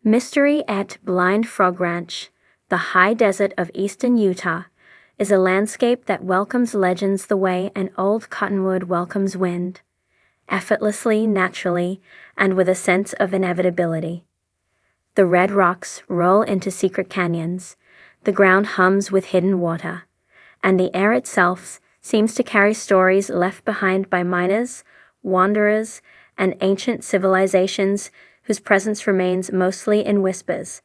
Mystery at Blind Frog Ranch, the high desert of eastern Utah, is a landscape that welcomes legends the way an old cottonwood welcomes wind, effortlessly, naturally, and with a sense of inevitability. The red rocks roll into secret canyons, the ground hums with hidden water, and the air itself seems to carry stories left behind by miners, wanderers, and ancient civilizations whose presence remains mostly in whispers.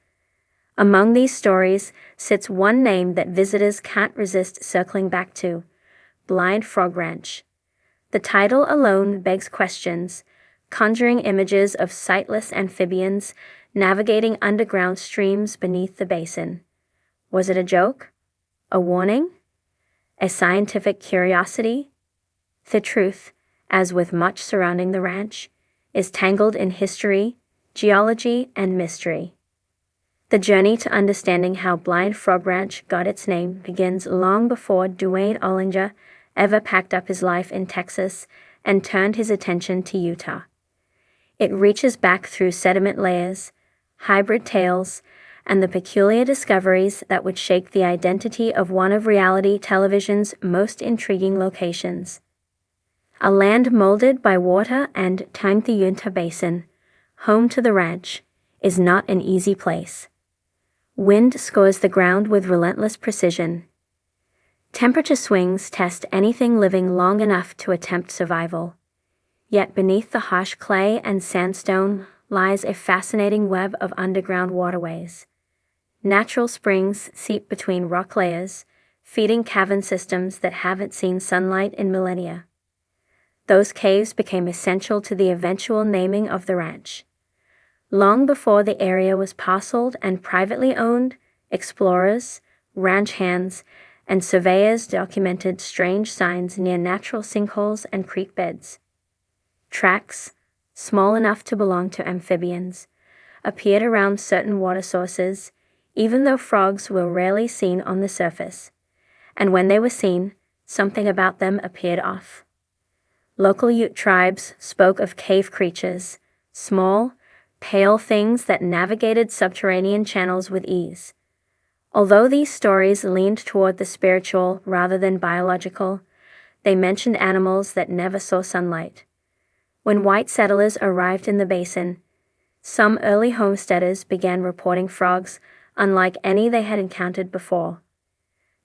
Among these stories sits one name that visitors can't resist circling back to: Blind Frog Ranch. The title alone begs questions, conjuring images of sightless amphibians navigating underground streams beneath the basin. Was it a joke? A warning? A scientific curiosity? The truth, as with much surrounding the ranch, is tangled in history, geology, and mystery. The journey to understanding how Blind Frog Ranch got its name begins long before Duane Ollinger ever packed up his life in Texas and turned his attention to Utah. It reaches back through sediment layers, hybrid tales, and the peculiar discoveries that would shake the identity of one of reality television's most intriguing locations. A land molded by water and time, the Uinta Basin, home to the ranch, is not an easy place. Wind scores the ground with relentless precision. Temperature swings test anything living long enough to attempt survival. Yet beneath the harsh clay and sandstone lies a fascinating web of underground waterways. Natural springs seep between rock layers, feeding cavern systems that haven't seen sunlight in millennia. Those caves became essential to the eventual naming of the ranch. Long before the area was parceled and privately owned, explorers, ranch hands, and surveyors documented strange signs near natural sinkholes and creek beds. Tracks, small enough to belong to amphibians, appeared around certain water sources, even though frogs were rarely seen on the surface. And when they were seen, something about them appeared off. Local Ute tribes spoke of cave creatures, small, pale things that navigated subterranean channels with ease. Although these stories leaned toward the spiritual rather than biological, they mentioned animals that never saw sunlight. When white settlers arrived in the basin, some early homesteaders began reporting frogs unlike any they had encountered before.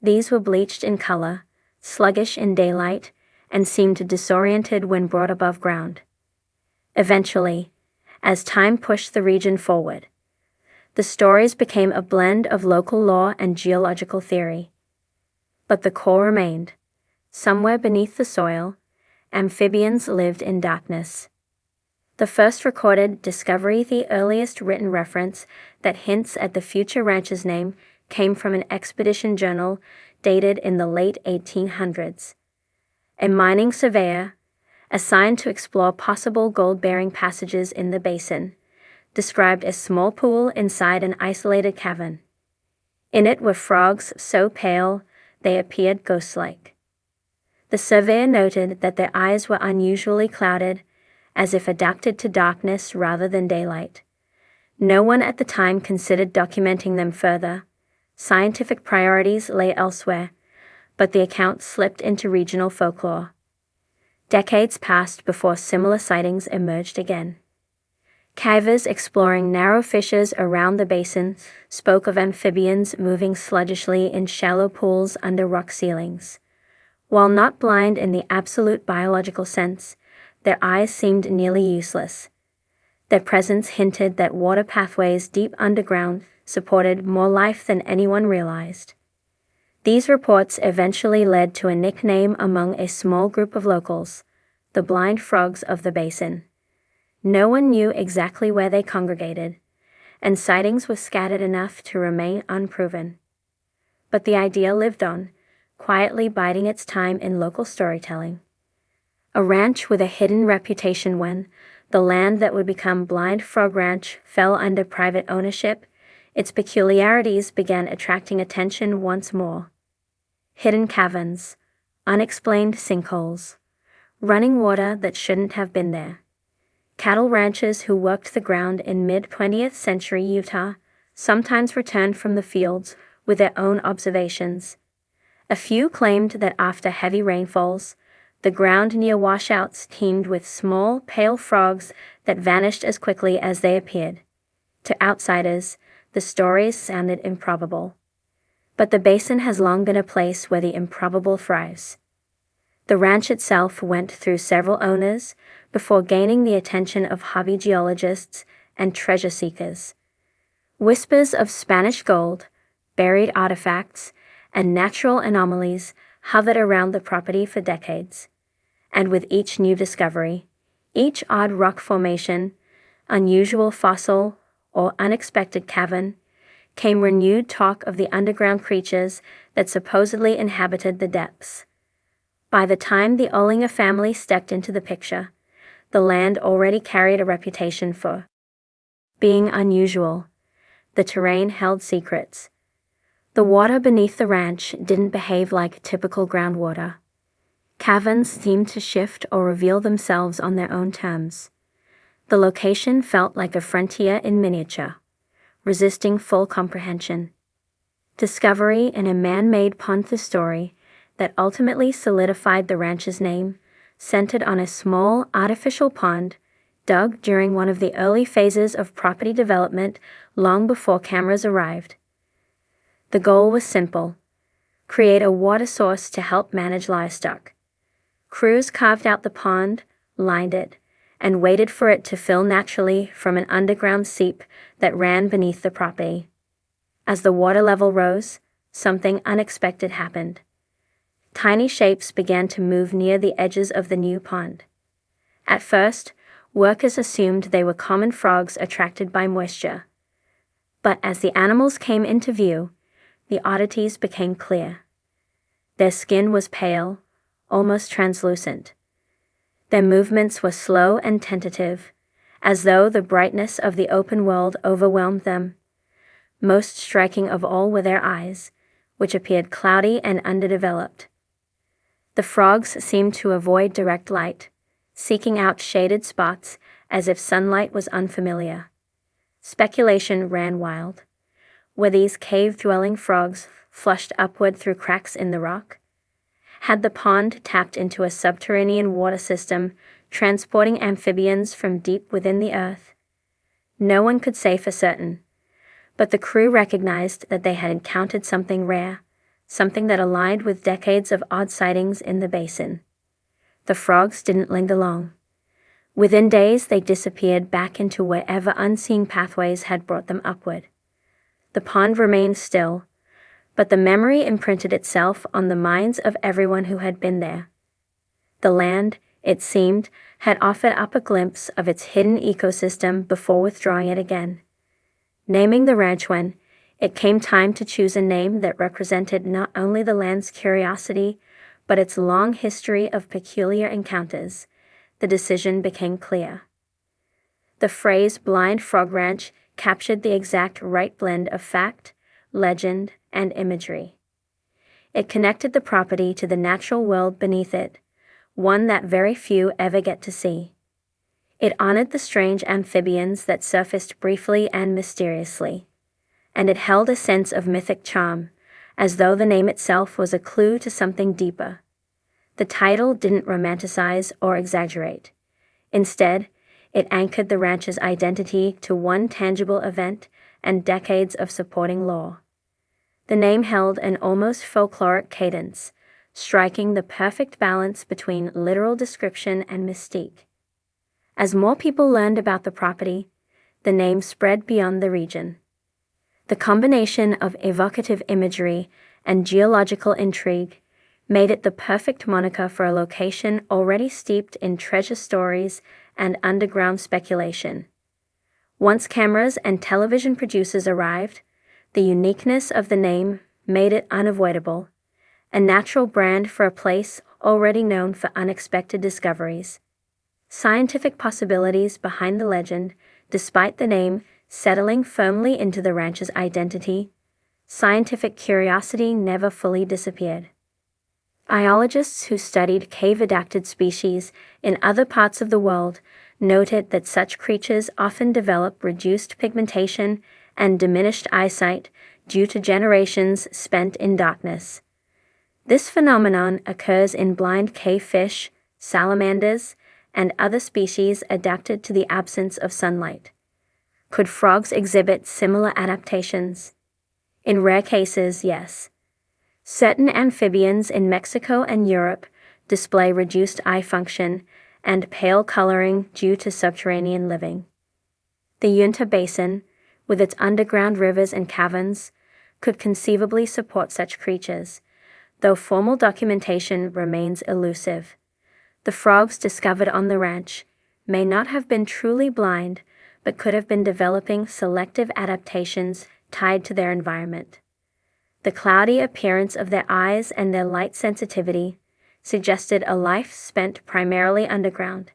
These were bleached in color, sluggish in daylight, and seemed disoriented when brought above ground. Eventually, as time pushed the region forward, the stories became a blend of local lore and geological theory. But the core remained. Somewhere beneath the soil, amphibians lived in darkness. The first recorded discovery, the earliest written reference that hints at the future ranch's name, came from an expedition journal dated in the late 1800s. A mining surveyor, assigned to explore possible gold-bearing passages in the basin, described a small pool inside an isolated cavern. In it were frogs so pale they appeared ghost-like. The surveyor noted that their eyes were unusually clouded, as if adapted to darkness rather than daylight. No one at the time considered documenting them further. Scientific priorities lay elsewhere, but the account slipped into regional folklore. Decades passed before similar sightings emerged again. Cavers exploring narrow fissures around the basin spoke of amphibians moving sluggishly in shallow pools under rock ceilings. While not blind in the absolute biological sense, their eyes seemed nearly useless. Their presence hinted that water pathways deep underground supported more life than anyone realized. These reports eventually led to a nickname among a small group of locals: the Blind Frogs of the Basin. No one knew exactly where they congregated, and sightings were scattered enough to remain unproven. But the idea lived on, quietly biding its time in local storytelling. A ranch with a hidden reputation. When the land that would become Blind Frog Ranch fell under private ownership, its peculiarities began attracting attention once more. Hidden caverns, unexplained sinkholes, running water that shouldn't have been there. Cattle ranchers who worked the ground in mid-20th century Utah sometimes returned from the fields with their own observations. A few claimed that after heavy rainfalls, the ground near washouts teemed with small, pale frogs that vanished as quickly as they appeared. To outsiders, the stories sounded improbable. But the basin has long been a place where the improbable thrives. The ranch itself went through several owners before gaining the attention of hobby geologists and treasure seekers. Whispers of Spanish gold, buried artifacts, and natural anomalies hovered around the property for decades. And with each new discovery, each odd rock formation, unusual fossil, or unexpected cavern, came renewed talk of the underground creatures that supposedly inhabited the depths. By the time the Ollinger family stepped into the picture, the land already carried a reputation for being unusual. The terrain held secrets. The water beneath the ranch didn't behave like typical groundwater. Caverns seemed to shift or reveal themselves on their own terms. The location felt like a frontier in miniature, resisting full comprehension. Discovery in a man-made panther story that ultimately solidified the ranch's name, centered on a small, artificial pond dug during one of the early phases of property development long before cameras arrived. The goal was simple: create a water source to help manage livestock. Crews carved out the pond, lined it, and waited for it to fill naturally from an underground seep that ran beneath the property. As the water level rose, something unexpected happened. Tiny shapes began to move near the edges of the new pond. At first, workers assumed they were common frogs attracted by moisture. But as the animals came into view, the oddities became clear. Their skin was pale, almost translucent. Their movements were slow and tentative, as though the brightness of the open world overwhelmed them. Most striking of all were their eyes, which appeared cloudy and underdeveloped. The frogs seemed to avoid direct light, seeking out shaded spots as if sunlight was unfamiliar. Speculation ran wild. Were these cave-dwelling frogs flushed upward through cracks in the rock? Had the pond tapped into a subterranean water system, transporting amphibians from deep within the earth? No one could say for certain, but the crew recognized that they had encountered something rare, something that aligned with decades of odd sightings in the basin. The frogs didn't linger long. Within days, they disappeared back into wherever unseen pathways had brought them upward. The pond remained still, but the memory imprinted itself on the minds of everyone who had been there. The land, it seemed, had offered up a glimpse of its hidden ecosystem before withdrawing it again. Naming the ranch when it came time to choose a name that represented not only the land's curiosity, but its long history of peculiar encounters, the decision became clear. The phrase Blind Frog Ranch captured the exact right blend of fact, legend, and imagery. It connected the property to the natural world beneath it, one that very few ever get to see. It honored the strange amphibians that surfaced briefly and mysteriously, and it held a sense of mythic charm, as though the name itself was a clue to something deeper. The title didn't romanticize or exaggerate. Instead, it anchored the ranch's identity to one tangible event and decades of supporting lore. The name held an almost folkloric cadence, striking the perfect balance between literal description and mystique. As more people learned about the property, the name spread beyond the region. The combination of evocative imagery and geological intrigue made it the perfect moniker for a location already steeped in treasure stories and underground speculation. Once cameras and television producers arrived, the uniqueness of the name made it unavoidable, a natural brand for a place already known for unexpected discoveries. Scientific possibilities behind the legend, despite the name settling firmly into the ranch's identity, scientific curiosity never fully disappeared. Biologists who studied cave-adapted species in other parts of the world noted that such creatures often develop reduced pigmentation and diminished eyesight due to generations spent in darkness. This phenomenon occurs in blind cave fish, salamanders, and other species adapted to the absence of sunlight. Could frogs exhibit similar adaptations? In rare cases, yes. Certain amphibians in Mexico and Europe display reduced eye function and pale coloring due to subterranean living. The Uinta Basin, with its underground rivers and caverns, could conceivably support such creatures, though formal documentation remains elusive. The frogs discovered on the ranch may not have been truly blind, but could have been developing selective adaptations tied to their environment. The cloudy appearance of their eyes and their light sensitivity suggested a life spent primarily underground.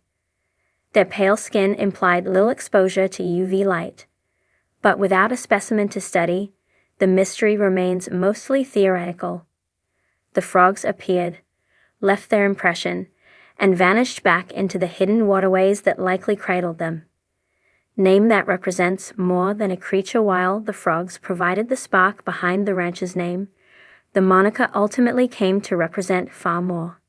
Their pale skin implied little exposure to UV light, but without a specimen to study, the mystery remains mostly theoretical. The frogs appeared, left their impression, and vanished back into the hidden waterways that likely cradled them. Name that represents more than a creature. While the frogs provided the spark behind the ranch's name, the moniker ultimately came to represent far more.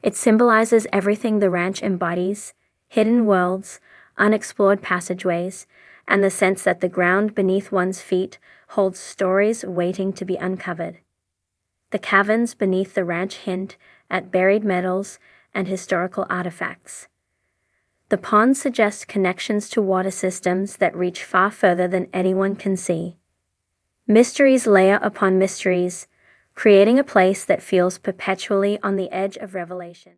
It symbolizes everything the ranch embodies: hidden worlds, unexplored passageways, and the sense that the ground beneath one's feet holds stories waiting to be uncovered. The caverns beneath the ranch hint at buried metals and historical artifacts. The ponds suggest connections to water systems that reach far further than anyone can see. Mysteries layer upon mysteries, creating a place that feels perpetually on the edge of revelation.